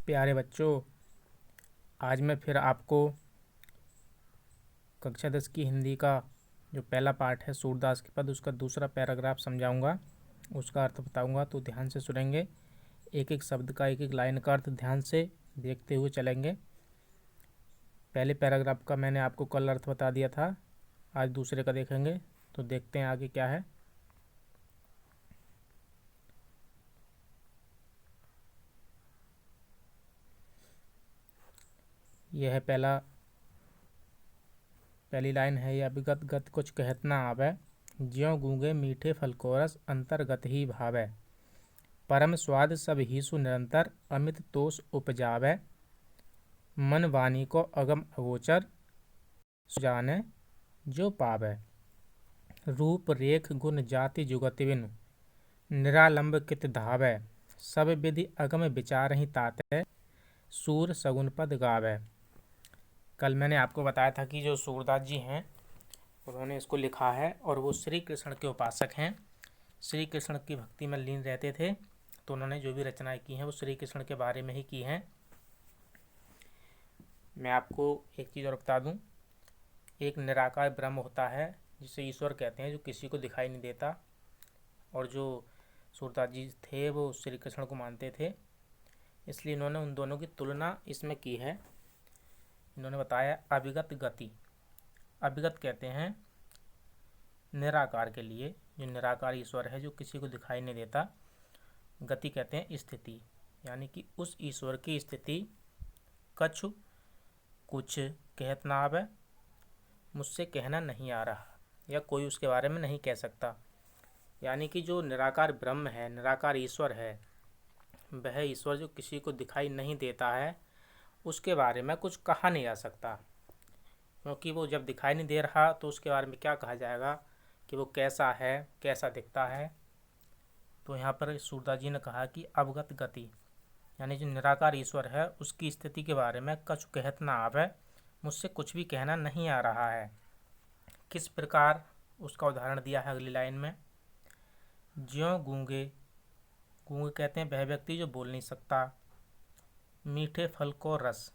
प्यारे बच्चों, आज मैं फिर आपको कक्षा 10 की हिंदी का जो पहला पार्ट है सूरदास के पद, उसका दूसरा पैराग्राफ समझाऊंगा, उसका अर्थ बताऊंगा। तो ध्यान से सुनेंगे, एक एक शब्द का, एक एक लाइन का अर्थ ध्यान से देखते हुए चलेंगे। पहले पैराग्राफ का मैंने आपको कल अर्थ बता दिया था, आज दूसरे का देखेंगे। तो देखते हैं आगे क्या है। यह है पहली लाइन है। यह अभिगत गत कुछ कहत ना आवे, ज्यों गूंगे मीठे फल को रस अंतर्गत ही भावै। परम स्वाद सब ही सु निरंतर, अमित तोष उपजावै। मन वाणी को अगम अगोचर, जाने जो पावै। रूप रेख गुण जाति जुगत बिनु, निरालंब कित धावै। सब विधि अगम विचार ही तातै, सूर सगुन पद गावै। कल मैंने आपको बताया था कि जो सूरदास जी हैं उन्होंने इसको लिखा है और वो श्री कृष्ण के उपासक हैं, श्री कृष्ण की भक्ति में लीन रहते थे। तो उन्होंने जो भी रचनाएं की हैं वो श्री कृष्ण के बारे में ही की हैं। मैं आपको एक चीज़ और बता दूं, एक निराकार ब्रह्म होता है जिसे ईश्वर कहते हैं, जो किसी को दिखाई नहीं देता। और जो सूरदास जी थे वो श्री कृष्ण को मानते थे, इसलिए इन्होंने उन दोनों की तुलना इसमें की है। इन्होंने बताया अभिगत गति। अभिगत कहते हैं निराकार के लिए, जो निराकार ईश्वर है, जो किसी को दिखाई नहीं देता। गति कहते हैं स्थिति, यानी कि उस ईश्वर की स्थिति। कछु कुछ कहत ना आवे, मुझसे कहना नहीं आ रहा, या कोई उसके बारे में नहीं कह सकता। यानी कि जो निराकार ब्रह्म है, निराकार ईश्वर है, वह ईश्वर जो किसी को दिखाई नहीं देता है, उसके बारे में कुछ कहा नहीं जा सकता। क्योंकि वो जब दिखाई नहीं दे रहा तो उसके बारे में क्या कहा जाएगा कि वो कैसा है, कैसा दिखता है। तो यहाँ पर सूरदास जी ने कहा कि अवगत गति, यानी जो निराकार ईश्वर है उसकी स्थिति के बारे में कछु कहत ना आवे, मुझसे कुछ भी कहना नहीं आ रहा है। किस प्रकार, उसका उदाहरण दिया है अगली लाइन में। ज्यों गूंगे, गूंगे कहते हैं वह व्यक्ति जो बोल नहीं सकता। मीठे फल को रस,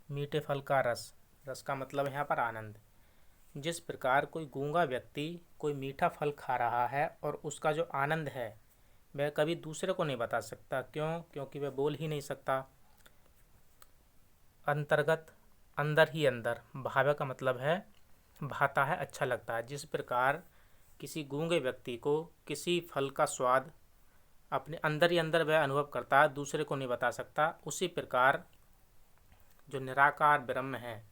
मीठे फल का रस, रस का मतलब यहाँ पर आनंद। जिस प्रकार कोई गूंगा व्यक्ति कोई मीठा फल खा रहा है और उसका जो आनंद है वह कभी दूसरे को नहीं बता सकता। क्यों? क्योंकि वह बोल ही नहीं सकता। अंतर्गत, अंदर ही अंदर, भावे का मतलब है भाता है, अच्छा लगता है। जिस प्रकार किसी गूंगे व्यक्ति को किसी फल का स्वाद अपने अंदर ही अंदर वह अनुभव करता है, दूसरे को नहीं बता सकता, उसी प्रकार जो निराकार ब्रह्म है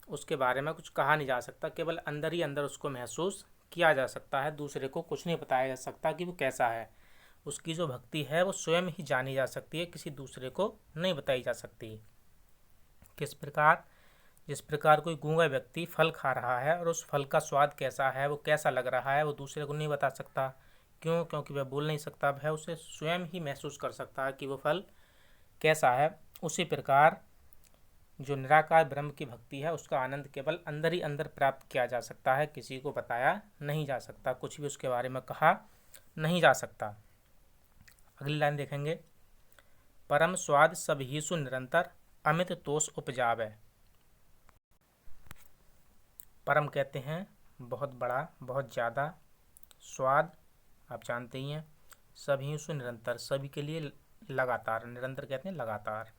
उसके बारे में कुछ कहा नहीं जा सकता, केवल अंदर ही अंदर उसको महसूस किया जा सकता है। दूसरे को कुछ नहीं बताया जा सकता कि वो कैसा है। उसकी जो भक्ति है वो स्वयं ही जानी जा सकती है, किसी दूसरे को नहीं बताई जा सकती। किस प्रकार, जिस प्रकार कोई गूंगा व्यक्ति फल खा रहा है और उस फल का स्वाद कैसा है, वो कैसा लग रहा है, वो दूसरे को नहीं बता सकता। क्यों? क्योंकि वह बोल नहीं सकता, वह उसे स्वयं ही महसूस कर सकता है कि वो फल कैसा है। उसी प्रकार जो निराकार ब्रह्म की भक्ति है उसका आनंद केवल अंदर ही अंदर प्राप्त किया जा सकता है, किसी को बताया नहीं जा सकता, कुछ भी उसके बारे में कहा नहीं जा सकता। अगली लाइन देखेंगे। परम स्वाद सब ही सु निरंतर, अमित तोष उपजावे। परम कहते हैं बहुत बड़ा, बहुत ज़्यादा। स्वाद आप जानते ही हैं। सभी सु निरंतर, सभी के लिए लगातार, निरंतर कहते हैं लगातार।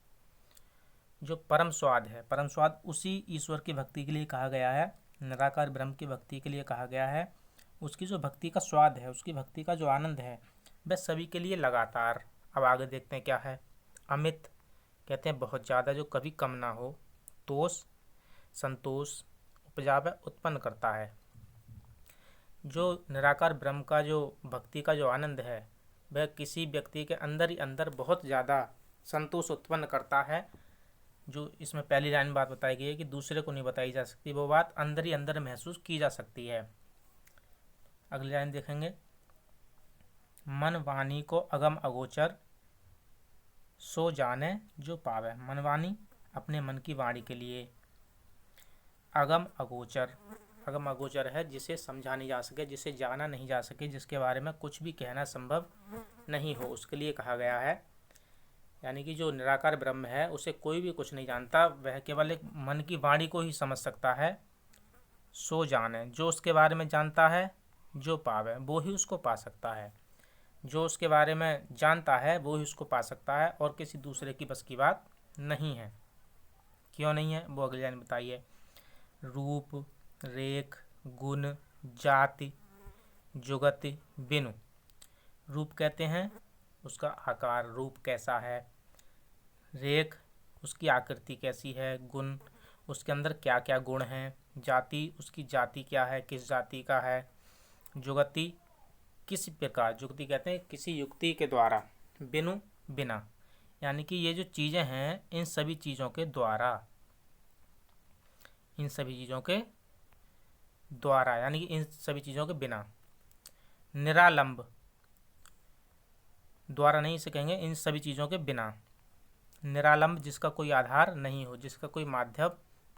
जो परम स्वाद है, परम स्वाद उसी ईश्वर की भक्ति के लिए कहा गया है, निराकार ब्रह्म की भक्ति के लिए कहा गया है। उसकी जो भक्ति का स्वाद है, उसकी भक्ति का जो आनंद है, वह सभी के लिए लगातार। अब आगे देखते हैं क्या है। अमित कहते हैं बहुत ज़्यादा, जो कभी कम ना हो। तोष, संतोष, उपजावे, उत्पन्न करता है। जो निराकार ब्रह्म का जो भक्ति का जो आनंद है वह किसी व्यक्ति के अंदर ही अंदर बहुत ज़्यादा संतोष उत्पन्न करता है। जो इसमें पहली लाइन बात बताई गई है कि दूसरे को नहीं बताई जा सकती, वो बात अंदर ही अंदर महसूस की जा सकती है। अगली लाइन देखेंगे। मन वाणी को अगम अगोचर, सो जाने जो पावे। मन वाणी अपने मन की वाणी के लिए। अगम अगोचर, अगम अगोचर है जिसे समझा नहीं जा सके, जिसे जाना नहीं जा सके, जिसके बारे में कुछ भी कहना संभव नहीं हो, उसके लिए कहा गया है। यानी कि जो निराकार ब्रह्म है उसे कोई भी कुछ नहीं जानता, वह केवल एक मन की वाणी को ही समझ सकता है। सो जाने, जो उसके बारे में जानता है, जो पावे वो ही उसको पा सकता है। जो उसके बारे में जानता है वो ही उसको पा सकता है और किसी दूसरे की बस की बात नहीं है। क्यों नहीं है वो अगले लाइन बताइए। रूप, रेख, गुण, जाति, जुगति, बिनु। रूप कहते हैं उसका आकार, रूप कैसा है। रेख, उसकी आकृति कैसी है। गुण, उसके अंदर क्या क्या गुण हैं। जाति, उसकी जाति क्या है, किस जाति का है। जुगति, किस प्रकार, जुगति कहते हैं किसी युक्ति के द्वारा। बिनु, बिना, यानी कि ये जो चीज़ें हैं इन सभी चीज़ों के द्वारा, इन सभी चीज़ों के द्वारा, यानी कि इन सभी चीज़ों के बिना। निरालंब, द्वारा नहीं इसे कहेंगे, इन सभी चीज़ों के बिना। निरालंब, जिसका कोई आधार नहीं हो, जिसका कोई माध्यम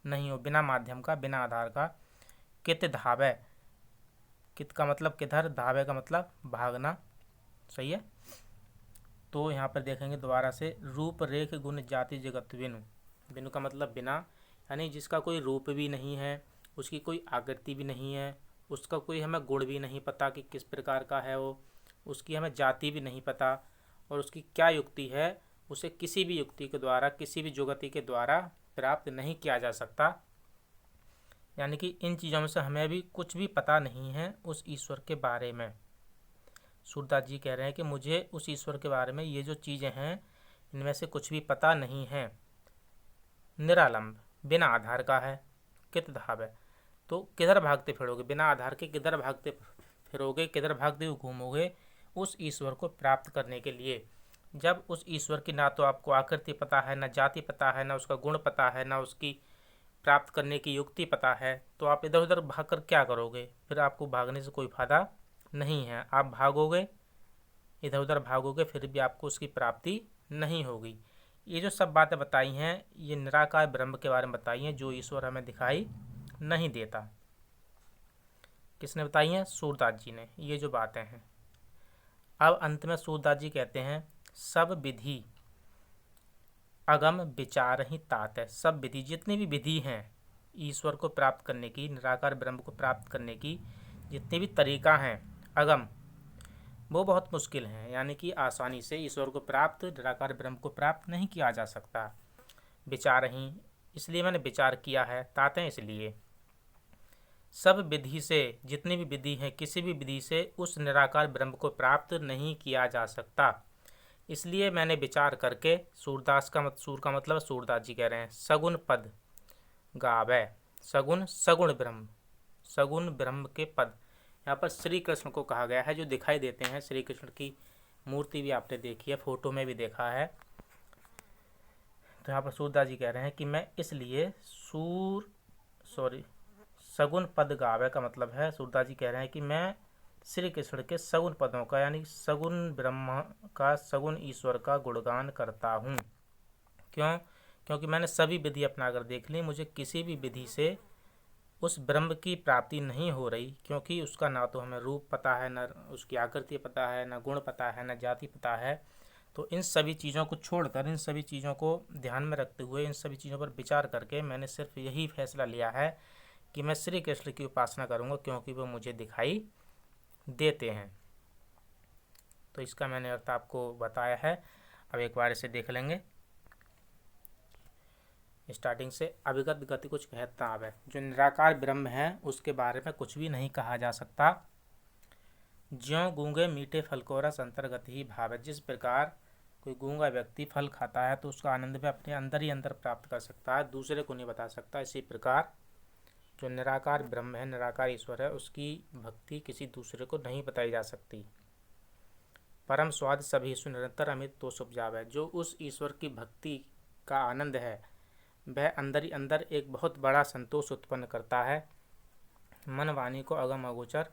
नहीं हो, बिना माध्यम का, बिना आधार का। कित धावे, कित का मतलब किधर, धावे का मतलब भागना। सही है। तो यहाँ पर देखेंगे दोबारा से, रूप, रेख, गुण, जाति, जगत, बिनु। बिनु का मतलब बिना, यानी जिसका कोई रूप भी नहीं है, उसकी कोई आकृति भी नहीं है, उसका कोई हमें गुण भी नहीं पता कि किस प्रकार का है वो, उसकी हमें जाति भी नहीं पता, और उसकी क्या युक्ति है, उसे किसी भी युक्ति के द्वारा, किसी भी जुगति के द्वारा प्राप्त नहीं किया जा सकता। यानी कि इन चीज़ों में से हमें भी कुछ भी पता नहीं है उस ईश्वर के बारे में। सूरदास जी कह रहे हैं कि मुझे उस ईश्वर के बारे में ये जो चीज़ें हैं इनमें से कुछ भी पता नहीं है। निरालंब, बिना आधार का है। कित धावे, तो किधर भागते फिरोगे, बिना आधार के किधर भागते फिरोगे, किधर भागते हुए घूमोगे उस ईश्वर को प्राप्त करने के लिए। जब उस ईश्वर की ना तो आपको आकृति पता है, ना जाति पता है, ना उसका गुण पता है, ना उसकी प्राप्त करने की युक्ति पता है, तो आप इधर उधर भागकर क्या करोगे। फिर आपको भागने से कोई फायदा नहीं है। आप भागोगे, इधर उधर भागोगे, फिर भी आपको उसकी प्राप्ति नहीं होगी। ये जो सब बातें बताई हैं ये निराकार ब्रह्म के बारे में बताई हैं, जो ईश्वर हमें दिखाई नहीं देता। किसने बताई हैं, सूरदास जी ने ये जो बातें हैं। अब अंत में सूरदास जी कहते हैं, सब विधि अगम विचार ही तात है। सब विधि, जितनी भी विधि हैं ईश्वर को प्राप्त करने की, निराकार ब्रह्म को प्राप्त करने की, जितने भी तरीका हैं अगम, वो बहुत मुश्किल हैं। यानी कि आसानी से ईश्वर को प्राप्त, निराकार ब्रह्म को प्राप्त नहीं किया जा सकता। विचार ही, इसलिए मैंने विचार किया है, ताते इसलिए। सब विधि से, जितनी भी विधि हैं, किसी भी विधि से उस निराकार ब्रह्म को प्राप्त नहीं किया जा सकता। इसलिए मैंने विचार करके, सूरदास का सूर का मतलब सूरदास जी कह रहे हैं, सगुण पद गावे। सगुण, सगुण ब्रह्म, सगुण ब्रह्म के पद। यहाँ पर श्री कृष्ण को कहा गया है, जो दिखाई देते हैं। श्री कृष्ण की मूर्ति भी आपने देखी है, फोटो में भी देखा है। तो यहाँ पर सूरदास जी कह रहे हैं कि मैं इसलिए सगुण पद गावे का मतलब है, सूरदास जी कह रहे हैं कि मैं श्री कृष्ण के सगुण पदों का, यानी सगुण ब्रह्म का, सगुण ईश्वर का गुणगान करता हूँ। क्यों? क्योंकि मैंने सभी विधि अपनाकर देख ली, मुझे किसी भी विधि से उस ब्रह्म की प्राप्ति नहीं हो रही, क्योंकि उसका ना तो हमें रूप पता है, ना उसकी आकृति पता है, ना गुण पता है, ना जाति पता है। तो इन सभी चीज़ों को छोड़कर, इन सभी चीज़ों को ध्यान में रखते हुए, इन सभी चीज़ों पर विचार करके मैंने सिर्फ यही फैसला लिया है कि मैं श्री कृष्ण की उपासना करूँगा, क्योंकि वो मुझे दिखाई देते हैं। तो इसका मैंने अर्थ आपको बताया है। अब एक बार इसे देख लेंगे स्टार्टिंग से। अभिगत गति कुछ कहता है, जो निराकार ब्रह्म है उसके बारे में कुछ भी नहीं कहा जा सकता। ज्यों गूंगे मीठे फल को रस अंतर्गत ही भाव है। जिस प्रकार कोई गूंगा व्यक्ति फल खाता है तो उसका आनंद भी अपने अंदर ही अंदर प्राप्त कर सकता है, दूसरे को नहीं बता सकता। इसी प्रकार जो निराकार ब्रह्म है, निराकार ईश्वर है, उसकी भक्ति किसी दूसरे को नहीं बताई जा सकती। परम स्वाद सभी निरंतर अमित तो सुपजाव है। जो उस ईश्वर की भक्ति का आनंद है वह अंदर ही अंदर एक बहुत बड़ा संतोष उत्पन्न करता है। मन वाणी को अगम अगोचर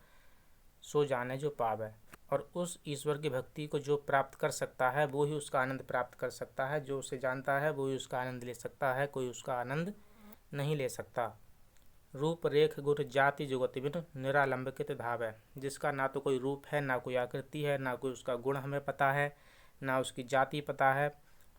सो जाने जो पावे। और उस ईश्वर की भक्ति को जो प्राप्त कर सकता है वो ही उसका आनंद प्राप्त कर सकता है। जो उसे जानता है वो ही उसका आनंद ले सकता है, कोई उसका आनंद नहीं ले सकता। रूप, रेख, गुण, जाति, जुगति बिनु निरालंबित धाव है। जिसका ना तो कोई रूप है, ना कोई आकृति है, ना कोई उसका गुण हमें पता है, ना उसकी जाति पता है,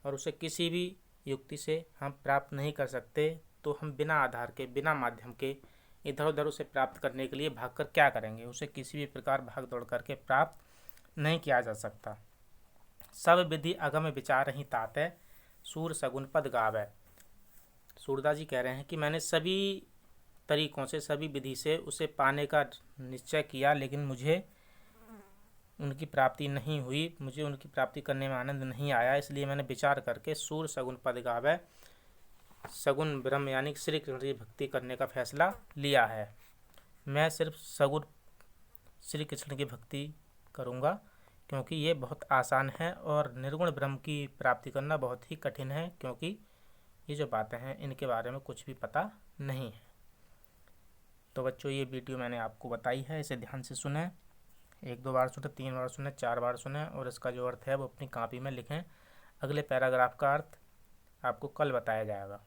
और उसे किसी भी युक्ति से हम प्राप्त नहीं कर सकते, तो हम बिना आधार के, बिना माध्यम के इधर उधर उसे प्राप्त करने के लिए भागकर क्या करेंगे? उसे किसी भी प्रकार भाग दौड़ करके प्राप्त नहीं किया जा सकता। सब विधि अगम विचार ही तातै, सूर सगुन पद गावै। सूरदास जी कह रहे हैं कि मैंने सभी तरीकों से, सभी विधि से उसे पाने का निश्चय किया, लेकिन मुझे उनकी प्राप्ति नहीं हुई, मुझे उनकी प्राप्ति करने में आनंद नहीं आया। इसलिए मैंने विचार करके सूर सगुन पद गावै, सगुन ब्रह्म यानी श्री कृष्ण की भक्ति करने का फैसला लिया है। मैं सिर्फ सगुन श्री कृष्ण की भक्ति करूँगा, क्योंकि ये बहुत आसान है, और निर्गुण ब्रह्म की प्राप्ति करना बहुत ही कठिन है, क्योंकि ये जो बातें हैं इनके बारे में कुछ भी पता नहीं है। तो बच्चों, ये वीडियो मैंने आपको बताई है, इसे ध्यान से सुने, 1-2 बार सुने, 3 बार सुने, 4 बार सुने, और इसका जो अर्थ है वो अपनी कॉपी में लिखें। अगले पैराग्राफ का अर्थ आपको कल बताया जाएगा।